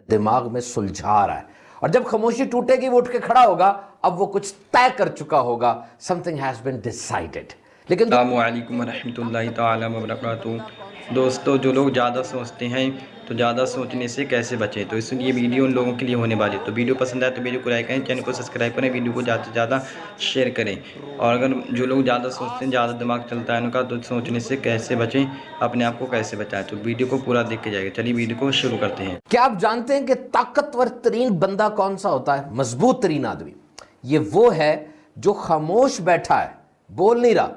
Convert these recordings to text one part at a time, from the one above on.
دماغ میں سلجھا رہا ہے، اور جب خاموشی ٹوٹے گی وہ اٹھ کے کھڑا ہوگا، اب وہ کچھ طے کر چکا ہوگا، something has been decided. لیکن السلام علیکم ورحمۃ اللہ تعالیٰ وبرکاتہ۔ دوستو، جو لوگ زیادہ سوچتے ہیں تو زیادہ سوچنے سے کیسے بچیں، تو اس لیے ویڈیو ان لوگوں کے لیے ہونے والی ہے۔ تو ویڈیو پسند آئے تو ویڈیو کو لائک کریں، چینل کو سبسکرائب کریں، ویڈیو کو زیادہ سے زیادہ شیئر کریں۔ اور اگر جو لوگ زیادہ سوچتے ہیں، زیادہ دماغ چلتا ہے ان کا، تو سوچنے سے کیسے بچیں، اپنے آپ کو کیسے بچائیں، تو ویڈیو کو پورا دیکھ کے جائے گا۔ چلیے ویڈیو کو شروع کرتے ہیں۔ کیا آپ جانتے ہیں کہ طاقتور ترین بندہ کون سا ہوتا ہے؟ مضبوط ترین آدمی یہ وہ ہے جو خاموش بیٹھا ہے، بول نہیں رہا،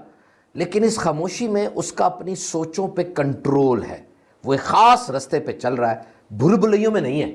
لیکن اس خاموشی میں اس کا اپنی سوچوں پہ کنٹرول ہے، وہ ایک خاص رستے پہ چل رہا ہے، بھول بھلیوں میں نہیں ہے،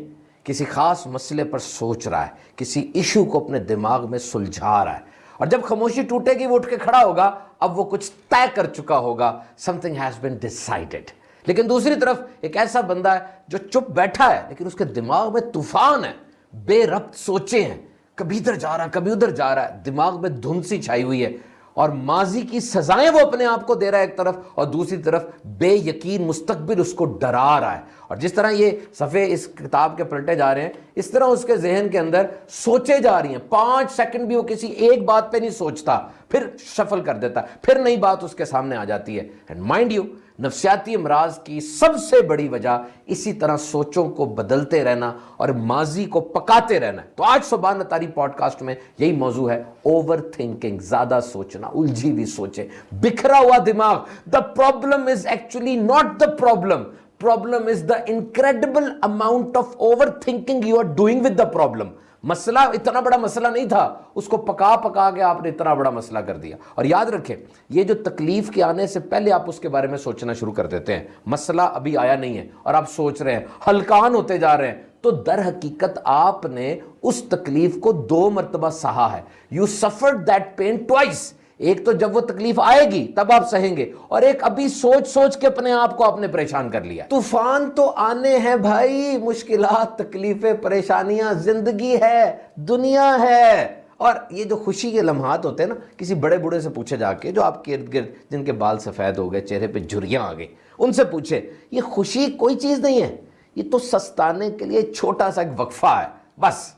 کسی خاص مسئلے پر سوچ رہا ہے، کسی ایشو کو اپنے دماغ میں سلجھا رہا ہے، اور جب خاموشی ٹوٹے گی وہ اٹھ کے کھڑا ہوگا، اب وہ کچھ طے کر چکا ہوگا، something has been decided. لیکن دوسری طرف ایک ایسا بندہ ہے جو چپ بیٹھا ہے لیکن اس کے دماغ میں طوفان ہے، بے ربط سوچیں ہیں، کبھی ادھر جا رہا ہے کبھی ادھر جا رہا ہے، دماغ میں دھند سی چھائی ہوئی ہے، اور ماضی کی سزائیں وہ اپنے آپ کو دے رہا ہے ایک طرف، اور دوسری طرف بے یقین مستقبل اس کو ڈرا رہا ہے۔ اور جس طرح یہ صفحے اس کتاب کے پلٹے جا رہے ہیں، اس طرح اس کے ذہن کے اندر سوچے جا رہی ہیں، 5 سیکنڈ بھی وہ کسی ایک بات پہ نہیں سوچتا، پھر شفل کر دیتا ہے، پھر نئی بات اس کے سامنے آ جاتی ہے۔ اینڈ مائنڈ یو، نفسیاتی امراض کی سب سے بڑی وجہ اسی طرح سوچوں کو بدلتے رہنا اور ماضی کو پکاتے رہنا ہے۔ تو آج صبح نتاری پوڈ کاسٹ میں یہی موضوع ہے، اوور تھنکنگ، زیادہ سوچنا، الجھی ہوئی سوچیں، بکھرا ہوا دماغ۔ The problem is actually not the problem, problem is the incredible amount of overthinking you are doing with the problem۔ مسئلہ اتنا بڑا مسئلہ نہیں تھا، اس کو پکا پکا کے آپ نے اتنا بڑا مسئلہ کر دیا۔ اور یاد رکھیں، یہ جو تکلیف کے آنے سے پہلے آپ اس کے بارے میں سوچنا شروع کر دیتے ہیں، مسئلہ ابھی آیا نہیں ہے اور آپ سوچ رہے ہیں، ہلکان ہوتے جا رہے ہیں، تو در حقیقت آپ نے اس تکلیف کو 2 مرتبہ سہا ہے۔ you suffered that pain twice۔ ایک تو جب وہ تکلیف آئے گی تب آپ سہیں گے، اور ایک ابھی سوچ سوچ کے اپنے آپ کو آپ نے پریشان کر لیا۔ طوفان تو آنے ہیں بھائی، مشکلات، تکلیفیں، پریشانیاں، زندگی ہے، دنیا ہے۔ اور یہ جو خوشی کے لمحات ہوتے ہیں نا، کسی بڑے بوڑھے سے پوچھے جا کے، جو آپ کے ارد گرد جن کے بال سفید ہو گئے، چہرے پہ جھریاں آ گئی، ان سے پوچھے، یہ خوشی کوئی چیز نہیں ہے، یہ تو سستانے کے لیے چھوٹا سا ایک وقفہ ہے بس۔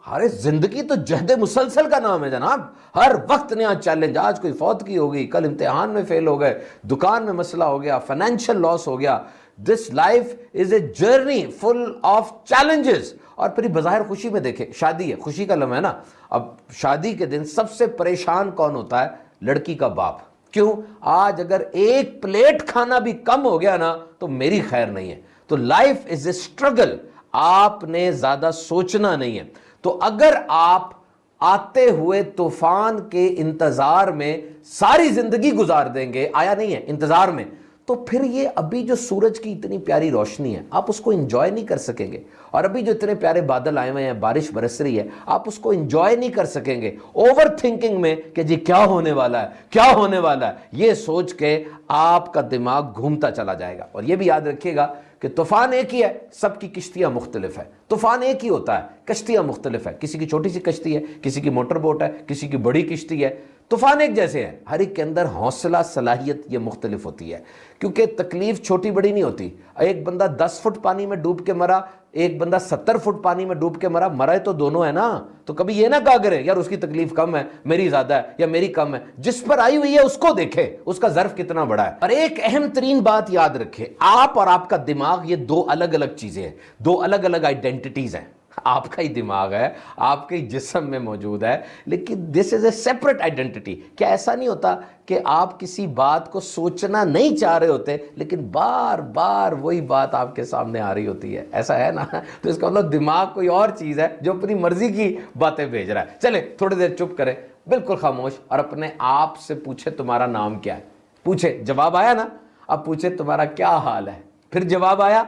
ارے زندگی تو جہد مسلسل کا نام ہے جناب، ہر وقت نیا چیلنج، آج کوئی فوت کی ہوگی، کل امتحان میں فیل ہو گئے، دکان میں مسئلہ ہو گیا، فائنینشیل لاس ہو گیا۔ This life is a journey full of challenges. اور پھر بظاہر خوشی میں دیکھیں، شادی ہے، خوشی کا لمحہ ہے نا، اب شادی کے دن سب سے پریشان کون ہوتا ہے؟ لڑکی کا باپ۔ کیوں؟ آج اگر ایک پلیٹ کھانا بھی کم ہو گیا نا تو میری خیر نہیں ہے۔ تو لائف از اے اسٹرگل، آپ نے زیادہ سوچنا نہیں ہے۔ تو اگر آپ آتے ہوئے طوفان کے انتظار میں ساری زندگی گزار دیں گے، آیا نہیں ہے، انتظار میں، تو پھر یہ ابھی جو سورج کی اتنی پیاری روشنی ہے آپ اس کو انجوائے نہیں کر سکیں گے، اور ابھی جو اتنے پیارے بادل آئے ہوئے ہیں، بارش برس رہی ہے، آپ اس کو انجوائے نہیں کر سکیں گے۔ اوور تھنکنگ میں کہ جی کیا ہونے والا ہے، کیا ہونے والا ہے، یہ سوچ کے آپ کا دماغ گھومتا چلا جائے گا۔ اور یہ بھی یاد رکھیے گا کہ طوفان ایک ہی ہے، سب کی کشتیاں مختلف ہے۔ طوفان ایک ہی ہوتا ہے، کشتیاں مختلف ہے، کسی کی چھوٹی سی کشتی ہے، کسی کی موٹر بوٹ ہے، کسی کی بڑی کشتی ہے۔ طوفان ایک جیسے ہیں، ہر ایک کے اندر حوصلہ، صلاحیت یہ مختلف ہوتی ہے، کیونکہ تکلیف چھوٹی بڑی نہیں ہوتی۔ ایک بندہ 10 فٹ پانی میں ڈوب کے مرا، ایک بندہ 70 فٹ پانی میں ڈوب کے مرا، مرے تو دونوں ہے نا۔ تو کبھی یہ نہ کہا کرے یار اس کی تکلیف کم ہے، میری زیادہ ہے، یا میری کم ہے۔ جس پر آئی ہوئی ہے اس کو دیکھے، اس کا ظرف کتنا بڑا ہے۔ اور ایک اہم ترین بات یاد رکھے، آپ اور آپ کا دماغ یہ 2 الگ الگ چیزیں ہیں، 2 الگ الگ آئیڈینٹیٹیز ہیں۔ آپ کا ہی دماغ ہے، آپ کے ہی جسم میں موجود ہے، لیکن دس از اے سیپریٹ آئیڈینٹی۔ کیا ایسا نہیں ہوتا کہ آپ کسی بات کو سوچنا نہیں چاہ رہے ہوتے لیکن بار بار وہی بات آپ کے سامنے آ رہی ہوتی ہے؟ ایسا ہے نا؟ تو اس کا مطلب دماغ کوئی اور چیز ہے جو اپنی مرضی کی باتیں بھیج رہا ہے۔ چلے تھوڑی دیر چپ کریں، بالکل خاموش، اور اپنے آپ سے پوچھے تمہارا نام کیا ہے؟ پوچھے، جواب آیا نا؟ اب پوچھے تمہارا کیا حال ہے؟ پھر جواب آیا؟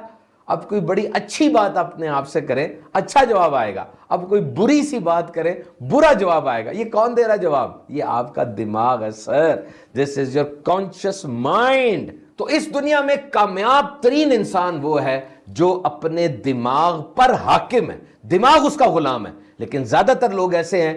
اب کوئی بڑی اچھی بات اپنے آپ سے کریں، اچھا جواب آئے گا۔ اب کوئی بری سی بات کریں، برا جواب آئے گا۔ یہ کون دے رہا جواب؟ یہ آپ کا دماغ ہے سر۔ دس از یور کانشیس مائنڈ۔ تو اس دنیا میں کامیاب ترین انسان وہ ہے جو اپنے دماغ پر حاکم ہے، دماغ اس کا غلام ہے۔ لیکن زیادہ تر لوگ ایسے ہیں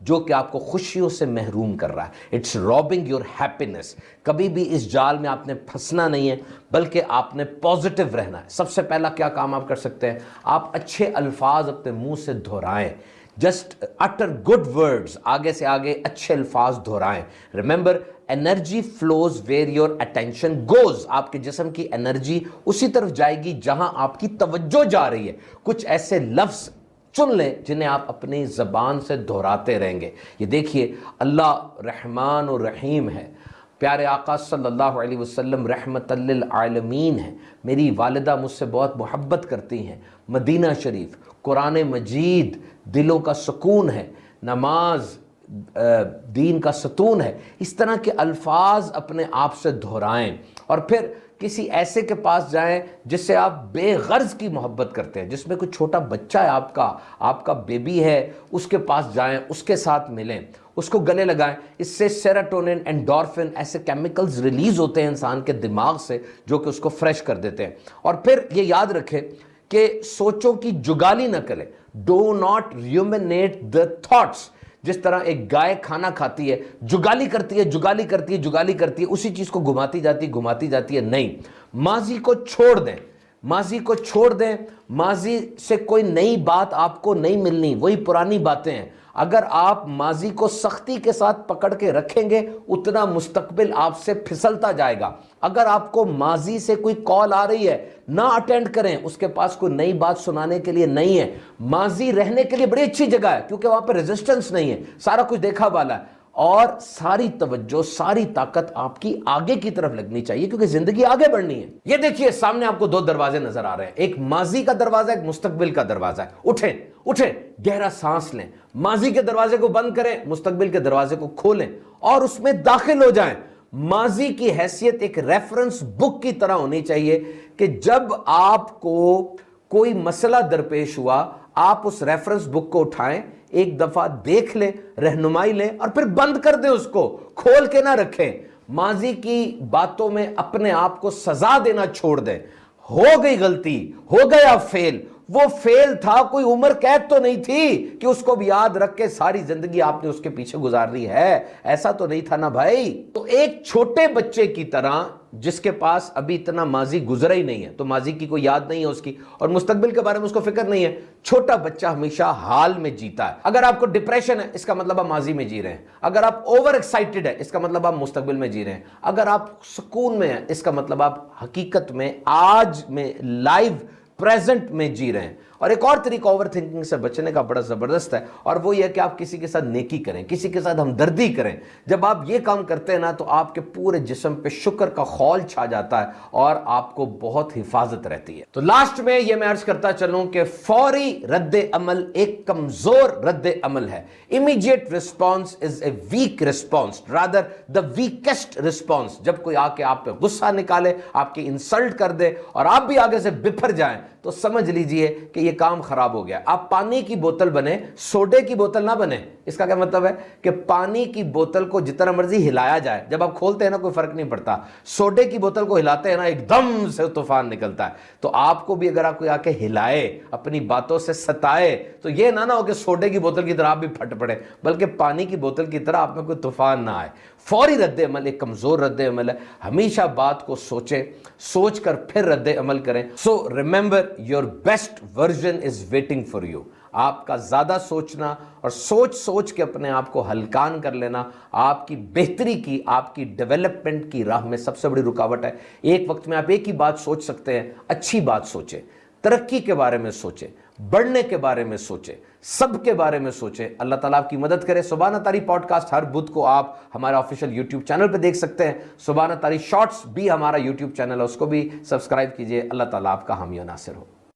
جو کہ آپ کو خوشیوں سے محروم کر رہا ہے. It's robbing your happiness. کبھی بھی اس جال میں آپ نے پھنسنا نہیں ہے بلکہ آپ نے پازیٹیو رہنا ہے. سب سے پہلا کیا کام آپ کر سکتے ہیں, آپ اچھے الفاظ اپنے منہ سے دہرائیں. جسٹ اٹر گڈ ورڈز, آگے سے آگے اچھے الفاظ دہرائیں. Remember, energy flows where your attention goes. آپ کے جسم کی انرجی اسی طرف جائے گی جہاں آپ کی توجہ جا رہی ہے. کچھ ایسے لفظ چن لیں جنہیں آپ اپنی زبان سے دہراتے رہیں گے. یہ دیکھیے, اللہ رحمان و رحیم ہے. پیارے آقا صلی اللہ علیہ وسلم رحمت للعالمین ہیں. میری والدہ مجھ سے بہت محبت کرتی ہیں. مدینہ شریف, قرآن مجید دلوں کا سکون ہے. نماز دین کا ستون ہے. اس طرح کے الفاظ اپنے آپ سے دہرائیں. اور پھر کسی ایسے کے پاس جائیں جس سے آپ بے غرض کی محبت کرتے ہیں, جس میں کوئی چھوٹا بچہ ہے, آپ کا بیبی ہے, اس کے پاس جائیں, اس کے ساتھ ملیں, اس کو گلے لگائیں. اس سے سیروٹونن, اینڈورفن ایسے کیمیکلز ریلیز ہوتے ہیں انسان کے دماغ سے جو کہ اس کو فریش کر دیتے ہیں. اور پھر یہ یاد رکھیں کہ سوچوں کی جگالی نہ کریں. Do not ruminate the thoughts. جس طرح ایک گائے کھانا کھاتی ہے, جگالی کرتی ہے, اسی چیز کو گھماتی جاتی ہے. نہیں, ماضی کو چھوڑ دیں. ماضی سے کوئی نئی بات آپ کو نہیں ملنی, وہی پرانی باتیں ہیں. اگر آپ ماضی کو سختی کے ساتھ پکڑ کے رکھیں گے اتنا مستقبل آپ سے پھسلتا جائے گا. اگر آپ کو ماضی سے کوئی کال آ رہی ہے نہ اٹینڈ کریں, اس کے پاس کوئی نئی بات سنانے کے لیے نہیں ہے. ماضی رہنے کے لیے بڑی اچھی جگہ ہے کیونکہ وہاں پہ ریزسٹنس نہیں ہے, سارا کچھ دیکھا والا ہے. اور ساری توجہ, ساری طاقت آپ کی آگے کی طرف لگنی چاہیے کیونکہ زندگی آگے بڑھنی ہے. یہ دیکھیے سامنے آپ کو دو دروازے نظر آ رہے ہیں, ایک ماضی کا دروازہ, ایک مستقبل کا دروازہ ہے. اٹھیں, گہرا سانس لیں, ماضی کے دروازے کو بند کریں, مستقبل کے دروازے کو کھولیں اور اس میں داخل ہو جائیں. ماضی کی حیثیت ایک ریفرنس بک کی طرح ہونی چاہیے کہ جب آپ کو کوئی مسئلہ درپیش ہوا, آپ اس ریفرنس بک کو اٹھائیں, ایک دفعہ دیکھ لیں, رہنمائی لیں اور پھر بند کر دیں, اس کو کھول کے نہ رکھیں. ماضی کی باتوں میں اپنے آپ کو سزا دینا چھوڑ دیں. ہو گئی غلطی, ہو گیا فیل, وہ فیل تھا, کوئی عمر قید تو نہیں تھی کہ اس کو بھی یاد رکھ کے ساری زندگی آپ نے اس کے پیچھے گزارنی ہے. ایسا تو نہیں تھا نا بھائی. تو ایک چھوٹے بچے کی طرح جس کے پاس ابھی اتنا ماضی گزرا ہی نہیں ہے, تو ماضی کی کوئی یاد نہیں ہے اس کی, اور مستقبل کے بارے میں اس کو فکر نہیں ہے. چھوٹا بچہ ہمیشہ حال میں جیتا ہے. اگر آپ کو ڈپریشن ہے اس کا مطلب آپ ماضی میں جی رہے ہیں. اگر آپ اوور ایکسائٹڈ ہے اس کا مطلب آپ مستقبل میں جی رہے ہیں. اگر آپ سکون میں ہیں اس کا مطلب آپ حقیقت میں, آج میں, لائیو پریزنٹ میں جی رہے ہیں. اور ایک اور طریقہ اوور تھنکنگ سے بچنے کا بڑا زبردست ہے, اور وہ یہ کہ آپ کسی کے ساتھ نیکی کریں, کسی کے ساتھ ہمدردی کریں. جب آپ یہ کام کرتے ہیں نا تو آپ کے پورے جسم پہ شکر کا خول چھا جاتا ہے اور آپ کو بہت حفاظت رہتی ہے. تو لاسٹ میں یہ میں عرض کرتا چلوں کہ فوری رد عمل ایک کمزور رد عمل ہے. Immediate response is a weak response, rather the weakest response. جب کوئی آ کے آپ پہ غصہ نکالے, آپ کی انسلٹ کر دے اور آپ بھی آگے سے بپھر جائیں تو سمجھ لیجئے کہ یہ کام خراب ہو گیا. آپ پانی کی بوتل بنے, سوڈے کی بوتل نہ بنے. اس کا کیا مطلب ہے کہ پانی کی بوتل کو جتنا مرضی ہلایا جائے, جب آپ کھولتے ہیں نا کوئی فرق نہیں پڑتا. سوڈے کی بوتل کو ہلاتے ہیں نا ایک دم سے طوفان نکلتا ہے. تو آپ کو بھی اگر آپ کوئی آ کے ہلائے, اپنی باتوں سے ستائے, تو یہ نہ ہو کہ سوڈے کی بوتل کی طرح آپ بھی پھٹ پڑے, بلکہ پانی کی بوتل کی طرح آپ میں کوئی طوفان نہ آئے. فوری رد عمل ایک کمزور رد عمل ہے. ہمیشہ بات کو سوچیں, سوچ کر پھر رد عمل کریں. So remember, your best version is waiting for you. آپ کا زیادہ سوچنا اور سوچ کے اپنے آپ کو ہلکان کر لینا آپ کی بہتری کی, آپ کی ڈیولپمنٹ کی راہ میں سب سے بڑی رکاوٹ ہے. ایک وقت میں آپ ایک ہی بات سوچ سکتے ہیں. اچھی بات سوچیں, ترقی کے بارے میں سوچیں, بڑھنے کے بارے میں سوچیں, سب کے بارے میں سوچیں. اللہ تعالیٰ آپ کی مدد کرے. سبحانہ تاری پوڈ کاسٹ ہر بدھ کو آپ ہمارا آفیشیل یوٹیوب چینل پہ دیکھ سکتے ہیں. سبحانہ تاری شارٹس بھی ہمارا یوٹیوب چینل ہے, اس کو بھی سبسکرائب کیجئے. اللہ تعالیٰ آپ کا حامی و ناصر ہو.